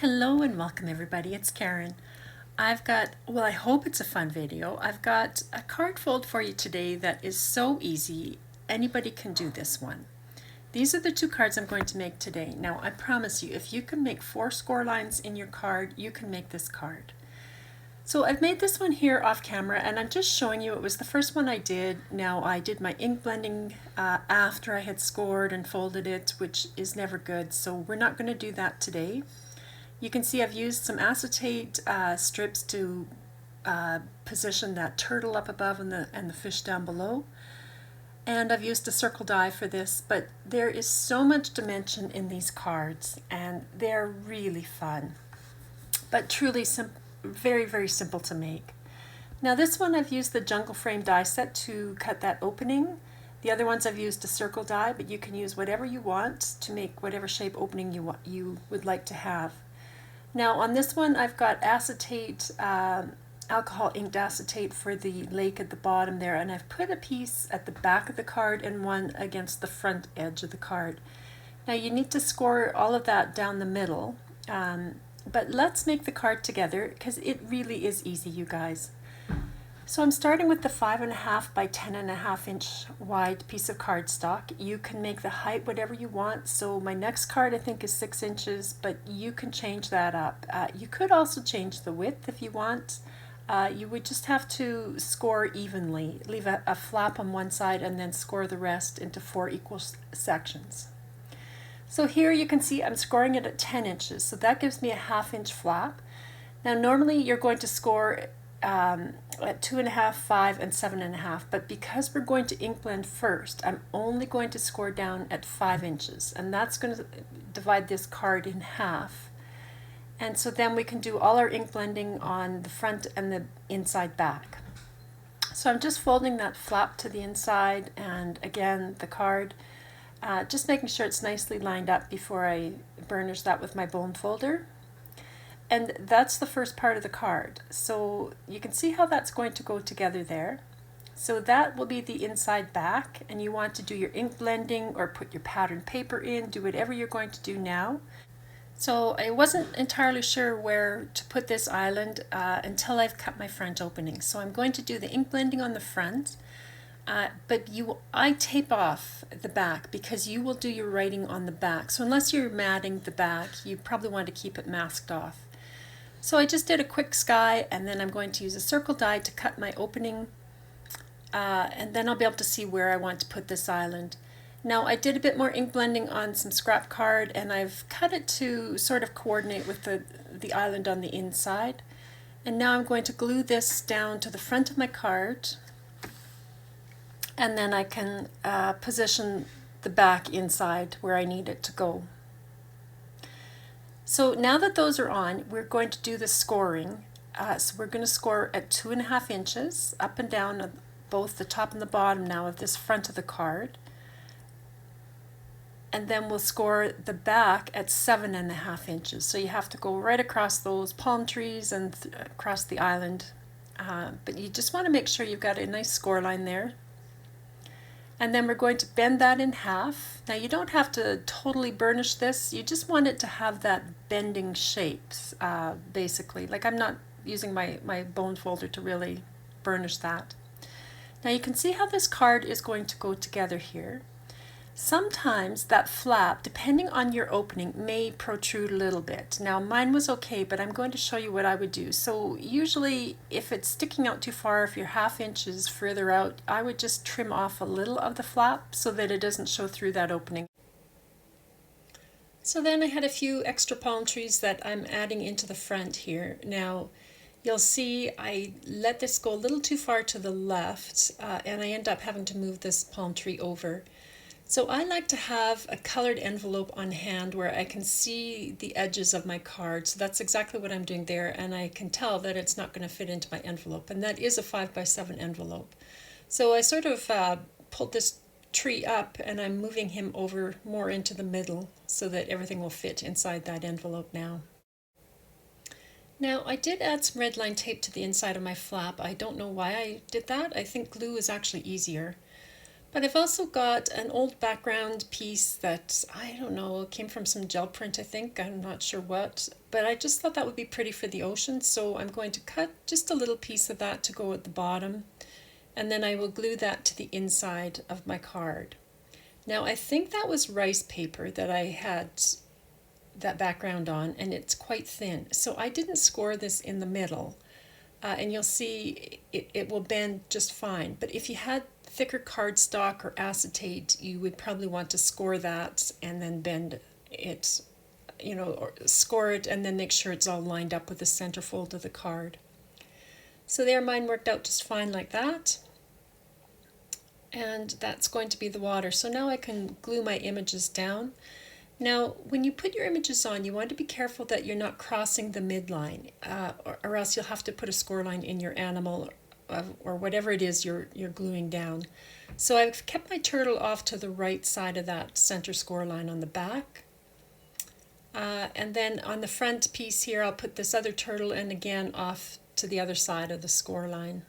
Hello and welcome everybody, it's Karen. I hope it's a fun video. I've got a card fold for you today that is so easy, anybody can do this one. These are the two cards I'm going to make today. Now I promise you, if you can make 4 score lines in your card, you can make this card. So I've made this one here off camera and I'm just showing you, it was the first one I did. Now I did my ink blending after I had scored and folded it, which is never good, so we're not going to do that today. You can see I've used some acetate strips to position that turtle up above and the fish down below. And I've used a circle die for this, but there is so much dimension in these cards and they're really fun. But truly very, very simple to make. Now this one I've used the jungle frame die set to cut that opening. The other ones I've used a circle die, but you can use whatever you want to make whatever shape opening you would like to have. Now on this one I've got acetate, alcohol inked acetate for the lake at the bottom there, and I've put a piece at the back of the card and one against the front edge of the card. Now you need to score all of that down the middle, but let's make the card together because it really is easy, you guys. So I'm starting with the 5.5 by 10.5 inch wide piece of cardstock. You can make the height whatever you want. So my next card I think is 6 inches, but you can change that up. You could also change the width if you want. You would just have to score evenly. Leave a flap on one side and then score the rest into 4 equal sections. So here you can see I'm scoring it at 10 inches. So that gives me a 1/2 inch flap. Now normally you're going to score at 2.5, 5, and 7.5, but because we're going to ink blend first, I'm only going to score down at 5 inches, and that's going to divide this card in half. And so then we can do all our ink blending on the front and the inside back. So I'm just folding that flap to the inside, and again the card, just making sure it's nicely lined up before I burnish that with my bone folder. And that's the first part of the card. So you can see how that's going to go together there. So that will be the inside back, and you want to do your ink blending or put your pattern paper in, do whatever you're going to do now. So I wasn't entirely sure where to put this island until I've cut my front opening. So I'm going to do the ink blending on the front, but I tape off the back because you will do your writing on the back. So unless you're matting the back, you probably want to keep it masked off. So I just did a quick sky, and then I'm going to use a circle die to cut my opening, and then I'll be able to see where I want to put this island. Now I did a bit more ink blending on some scrap card, and I've cut it to sort of coordinate with the island on the inside. And now I'm going to glue this down to the front of my card, and then I can position the back inside where I need it to go. So now that those are on, we're going to do the scoring. So we're going to score at 2.5 inches up and down both the top and the bottom now of this front of the card. And then we'll score the back at 7.5 inches. So you have to go right across those palm trees and across the island. But you just want to make sure you've got a nice score line there. And then we're going to bend that in half. Now you don't have to totally burnish this, you just want it to have that bending shapes, basically. Like I'm not using my bone folder to really burnish that. Now you can see how this card is going to go together here. Sometimes that flap, depending on your opening, may protrude a little bit. Now mine was okay, but I'm going to show you what I would do. So usually if it's sticking out too far, if you're 1/2 inches further out, I would just trim off a little of the flap so that it doesn't show through that opening. So then I had a few extra palm trees that I'm adding into the front here. Now you'll see I let this go a little too far to the left, and I end up having to move this palm tree over. So I like to have a colored envelope on hand where I can see the edges of my card. So that's exactly what I'm doing there, and I can tell that it's not going to fit into my envelope, and that is a 5x7 envelope. So I sort of pulled this tree up, and I'm moving him over more into the middle so that everything will fit inside that envelope now. Now I did add some red line tape to the inside of my flap. I don't know why I did that. I think glue is actually easier. But I've also got an old background piece that, I don't know, came from some gel print, I think. I'm not sure what. But I just thought that would be pretty for the ocean. So I'm going to cut just a little piece of that to go at the bottom. And then I will glue that to the inside of my card. Now I think that was rice paper that I had that background on, and it's quite thin. So I didn't score this in the middle. And you'll see it will bend just fine. But if you had thicker cardstock or acetate, you would probably want to score that and then bend it, or score it and then make sure it's all lined up with the centerfold of the card. So there, mine worked out just fine like that. And that's going to be the water. So now I can glue my images down. Now, when you put your images on, you want to be careful that you're not crossing the midline, or else you'll have to put a score line in your animal or whatever it is you're gluing down. So I've kept my turtle off to the right side of that center score line on the back. And then on the front piece here, I'll put this other turtle and again off to the other side of the score line.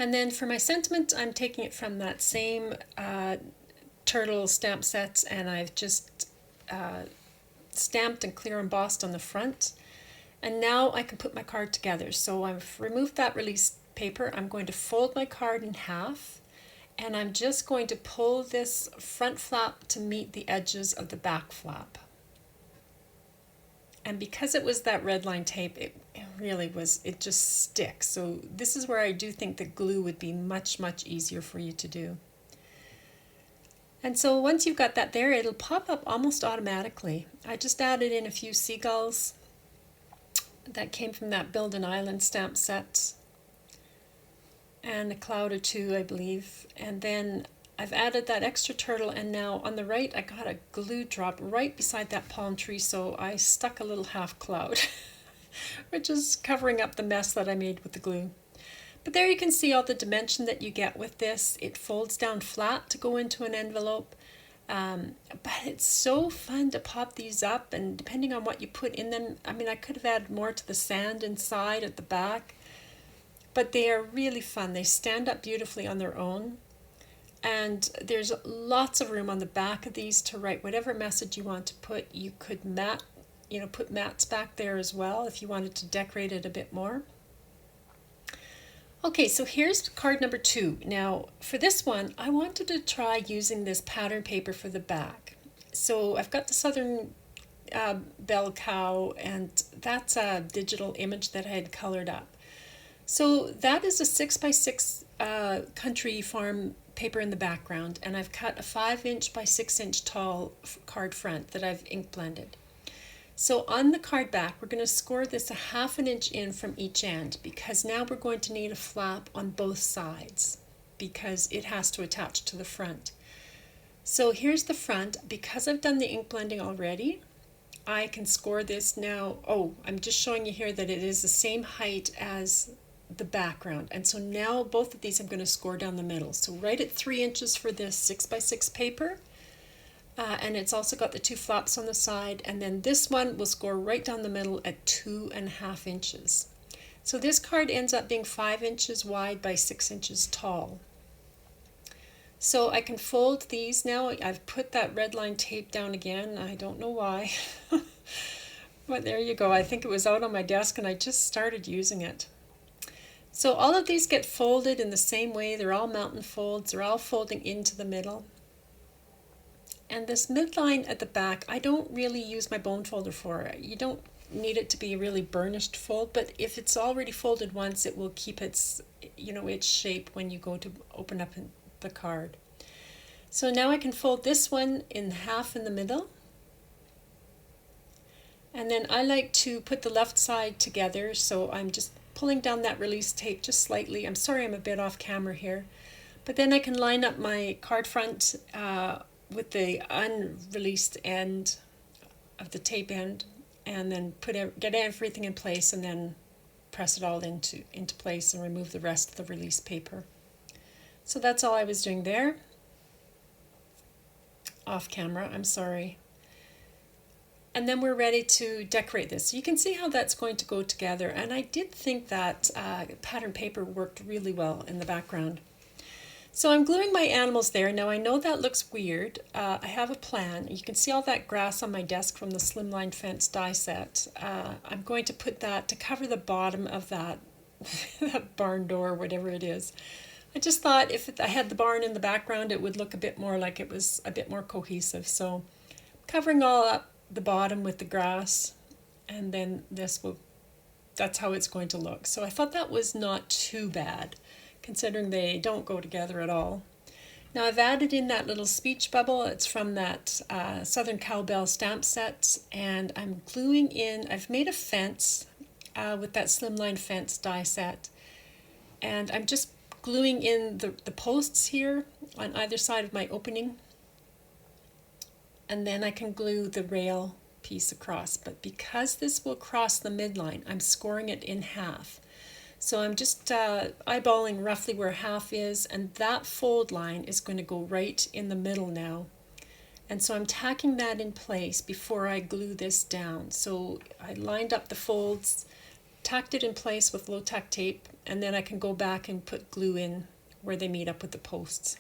And then for my sentiment, I'm taking it from that same turtle stamp sets, and I've just stamped and clear embossed on the front. And now I can put my card together. So I've removed that release paper. I'm going to fold my card in half, and I'm just going to pull this front flap to meet the edges of the back flap. And because it was that red line tape, it really was, it just sticks. So this is where I do think that glue would be much, much easier for you to do. And so once you've got that there, it'll pop up almost automatically. I just added in a few seagulls that came from that Build an Island stamp set, and a cloud or two, I believe. And then I've added that extra turtle, and now on the right I got a glue drop right beside that palm tree, so I stuck a little half cloud, which is covering up the mess that I made with the glue. But there you can see all the dimension that you get with this. It folds down flat to go into an envelope, but it's so fun to pop these up, and depending on what you put in them, I mean, I could have added more to the sand inside at the back, but they are really fun. They stand up beautifully on their own. And there's lots of room on the back of these to write whatever message you want to put. You could put mats back there as well if you wanted to decorate it a bit more. Okay, so here's card number 2. Now, for this one, I wanted to try using this pattern paper for the back. So I've got the Southern bell cow, and that's a digital image that I had colored up. So that is a 6x6 country farm paper in the background, and I've cut a 5" by 6" tall card front that I've ink blended. So on the card back, we're going to score this a 1/2 inch in from each end, because now we're going to need a flap on both sides because it has to attach to the front. So here's the front. Because I've done the ink blending already, I can score this now. Oh, I'm just showing you here that it is the same height as the background, and so now both of these I'm going to score down the middle. So right at 3 inches for this 6x6 paper, and it's also got the 2 flaps on the side, and then this one will score right down the middle at 2.5 inches. So this card ends up being 5 inches wide by 6 inches tall. So I can fold these now. I've put that red line tape down again. I don't know why, but there you go. I think it was out on my desk and I just started using it. So all of these get folded in the same way. They're all mountain folds. They're all folding into the middle. And this midline at the back, I don't really use my bone folder for. You don't need it to be a really burnished fold, but if it's already folded once, it will keep its shape when you go to open up the card. So now I can fold this one in half in the middle. And then I like to put the left side together, so I'm just pulling down that release tape just slightly. I'm sorry I'm a bit off camera here. But then I can line up my card front with the unreleased end of the tape end, and then get everything in place, and then press it all into place and remove the rest of the release paper. So that's all I was doing there. Off camera, I'm sorry. And then we're ready to decorate this. So you can see how that's going to go together. And I did think that pattern paper worked really well in the background. So I'm gluing my animals there. Now I know that looks weird. I have a plan. You can see all that grass on my desk from the slimline fence die set. I'm going to put that to cover the bottom of that, that barn door, whatever it is. I just thought if I had the barn in the background, it would look a bit more like it was a bit more cohesive. So covering all up the bottom with the grass, and then that's how it's going to look. So I thought that was not too bad, considering they don't go together at all. Now I've added in that little speech bubble. It's from that Southern Cowbell stamp set, and I'm gluing in, I've made a fence with that slimline fence die set, and I'm just gluing in the posts here on either side of my opening, and then I can glue the rail piece across. But because this will cross the midline, I'm scoring it in half. So I'm just eyeballing roughly where half is, and that fold line is going to go right in the middle now. And so I'm tacking that in place before I glue this down. So I lined up the folds, tacked it in place with low tack tape, and then I can go back and put glue in where they meet up with the posts.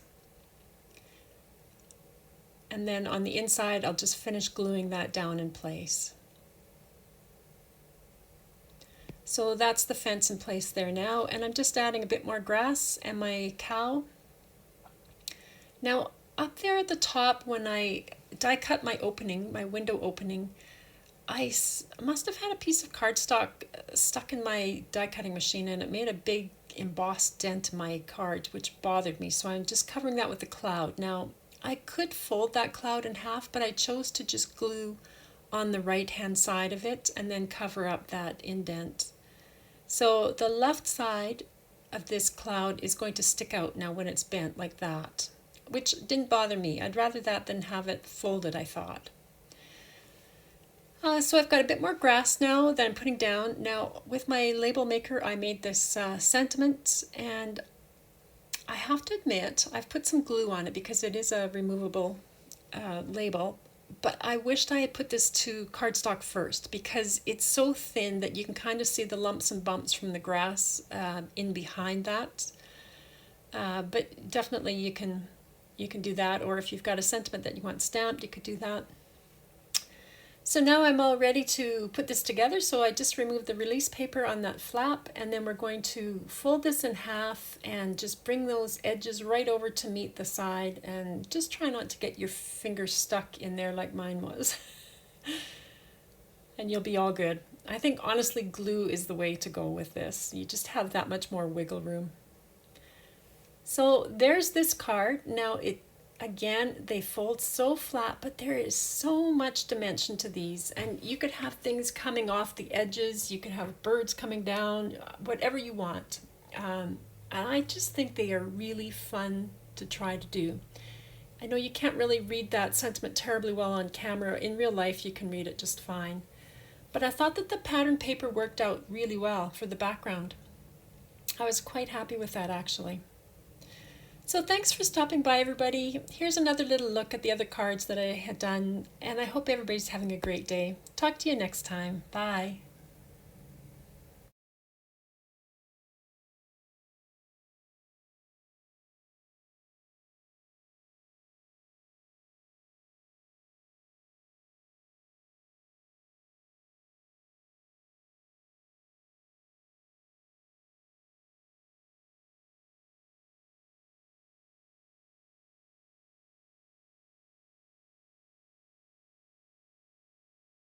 And then on the inside, I'll just finish gluing that down in place. So that's the fence in place there now, and I'm just adding a bit more grass and my cow. Now up there at the top, when I die cut my opening, my window opening, I must have had a piece of cardstock stuck in my die cutting machine, and it made a big embossed dent in my card, which bothered me. So I'm just covering that with a cloud. Now I could fold that cloud in half, but I chose to just glue on the right hand side of it and then cover up that indent. So the left side of this cloud is going to stick out now when it's bent like that, which didn't bother me. I'd rather that than have it folded, I thought. So I've got a bit more grass now that I'm putting down. Now with my label maker, I made this sentiment, and I have to admit I've put some glue on it because it is a removable label, but I wished I had put this to cardstock first because it's so thin that you can kind of see the lumps and bumps from the grass in behind that. But definitely you can do that, or if you've got a sentiment that you want stamped, you could do that. So now I'm all ready to put this together. So I just removed the release paper on that flap, and then we're going to fold this in half and just bring those edges right over to meet the side, and just try not to get your fingers stuck in there like mine was. And you'll be all good. I think honestly glue is the way to go with this. You just have that much more wiggle room. So there's this card. Now again, they fold so flat, but there is so much dimension to these, and you could have things coming off the edges, you could have birds coming down, whatever you want. And I just think they are really fun to try to do. I know you can't really read that sentiment terribly well on camera. In real life, you can read it just fine. But I thought that the pattern paper worked out really well for the background. I was quite happy with that, actually. So thanks for stopping by, everybody. Here's another little look at the other cards that I had done, and I hope everybody's having a great day. Talk to you next time. Bye.